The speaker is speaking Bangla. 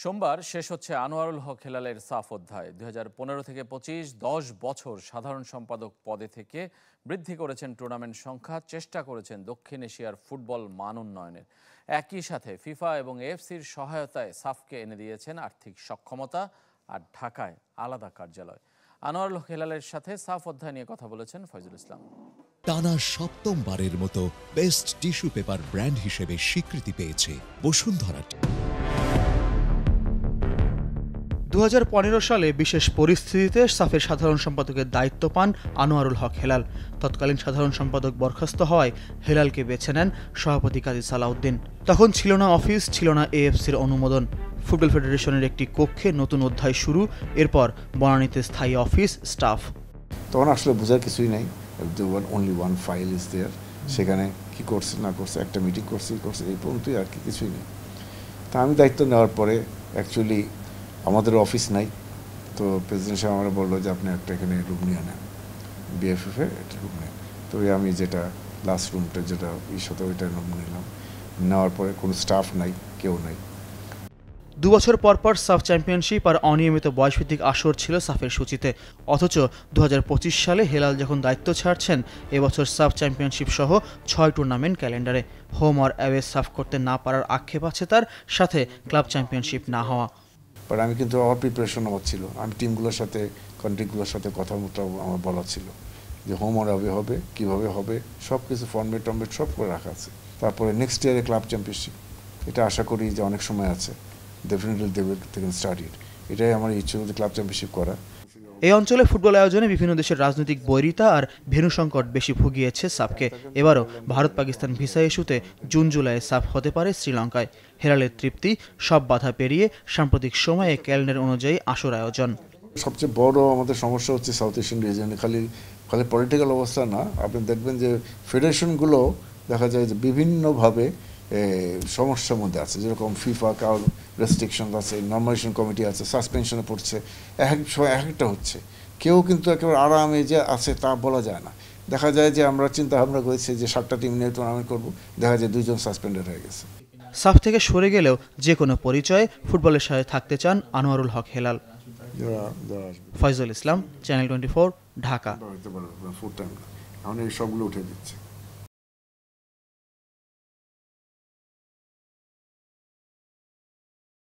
সোমবার শেষ হচ্ছে আনোয়ারুল হক হেলালের সাফ অধ্যায়। 2015 থেকে 25 10 বছর সাধারণ সম্পাদক পদে থেকে বৃদ্ধি করেছেন টুর্নামেন্ট সংখ্যা, চেষ্টা করেছেন দক্ষিণ এশিয়ার ফুটবল মান উন্নয়নের। একই সাথে ফিফা এবং এএফসির সহায়তায় সাফকে এনে দিয়েছেন আর্থিক সক্ষমতা আর ঢাকায় আলাদা কার্যালয়। আনোয়ারুল হক হেলালের সাথে সাফ অধ্যায় নিয়ে কথা বলেছেন ফয়জুল ইসলাম। টানা সপ্তমবারের মতো বেস্ট টিস্যু পেপার ব্র্যান্ড হিসেবে স্বীকৃতি পেয়েছে বসুন্ধরা। 2015 সালে বিশেষ পরিস্থিতিতে সাফের সাধারণ সম্পাদকের দায়িত্ব পান আনোয়ারুল হক হেলাল। তৎকালীন সাধারণ সম্পাদক বরখাস্ত হওয়ায় হেলালকে বেছে নেন সভাপতি কাজী সালাউদ্দিন। তখন ছিল না অফিস, ছিল না এএফসির অনুমোদন। ফুটবল ফেডারেশনের একটি কক্ষে নতুন অধ্যায় শুরু, এরপর বনানীতে স্থায়ী অফিস, স্টাফ। তখন আসলে বোঝার কিছুই নাই, only one file is there. সেখানে কি করছে না করছে, একটা মিটিং করছে এই পর্যন্তই, আর কি কিছুই নেই। তা আমি দায়িত্ব নেওয়ার পরে অ্যাকচুয়ালি আমাদের অফিস নাই, তো প্রেসিডেন্ট সাহেব আমরা বললো যে আপনি একটা এখানে রুম নিয়ে নেন, বিএফএফ এর একটা রুম নেন। তো আমি যেটা লাস্ট রুমটা যেটা সাথে ওইটা রুম নিলাম। নেওয়ার পরে কোনো স্টাফ নাই, কেউ নাই। 2 বছর পর পর সাফ চ্যাম্পিয়নশিপ আর অনিয়মিত বয়সভিত্তিক আসর ছিল সাফের সূচিতে। অথচ 2025 সালে হেলাল যখন দায়িত্ব ছাড়ছেন, এবছর সাফ চ্যাম্পিয়নশিপ সহ 6 টুর্নামেন্ট ক্যালেন্ডারে। হোম আর অ্যাওয়ে সাফ করতে না পারার আক্ষেপ আছে তার, সাথে ক্লাব চ্যাম্পিয়নশিপ না হওয়া। বাট আমি কিন্তু আমার প্রিপারেশন আমার ছিল, আমি টিমগুলোর সাথে কান্ট্রিগুলোর সাথে কথা মতো আমার বলা ছিল যে হোম আর অ্যাওয়ে হবে, কীভাবে হবে, সব কিছু ফর্মেট সব করে রাখা আছে। তারপরে নেক্সট ইয়ারে ক্লাব চ্যাম্পিয়নশিপ, এটা আশা করি যে অনেক সময় আছে, definitely they can start it. এটাই আমার ইচ্ছে, ক্লাব চ্যাম্পিয়নশিপ করা। এই অঞ্চলে ফুটবল আয়োজনে বিভিন্ন দেশের রাজনৈতিক বৈরিতা আর ভেন্যু সংকট বেশি ভুগিয়েছে সাফকে। এবারও ভারত পাকিস্তান ভিসা ইস্যুতে জুন জুলাই সাফ হতে পারে শ্রীলঙ্কায়। হেলালের তৃপ্তি, সব বাধা পেরিয়ে সাম্প্রতিক সময়ে ক্যালেন্ডার অনুযায়ী আসর আয়োজন। সবচেয়ে বড় আমাদের সমস্যা হচ্ছে সাউথ এশিয়ান রিজনে খালি পলিটিক্যাল অবস্থা না, আপনি দেখবেন যে ফেডারেশনগুলো দেখা যায় যে বিভিন্নভাবে সমস্যার মধ্যে আছে। যেরকম ফিফা কার রেস্ট্রিকশন আছে, নর্মালাইজেশন কমিটি আছে, সাসপেনশনে পড়ছে, এক সময় এক একটা হচ্ছে। কেউ কিন্তু একেবারে আরামে যে আছে তা বলা যায় না। দেখা যায় যে আমরা চিন্তা ভাবনা করেছি যে 7টা টিম নিয়ে টুর্নামেন্ট করবো, দেখা যায় 2 জন সাসপেন্ডেড হয়ে গেছে। সাফ থেকে সরে গেলেও যে কোনো পরিচয়ে ফুটবলের সাথে থাকতে চান আনোয়ারুল হক হেলাল। ফয়জুল ইসলাম, চ্যানেল 24, ঢাকা। এখন এই সবগুলো উঠে দিচ্ছে।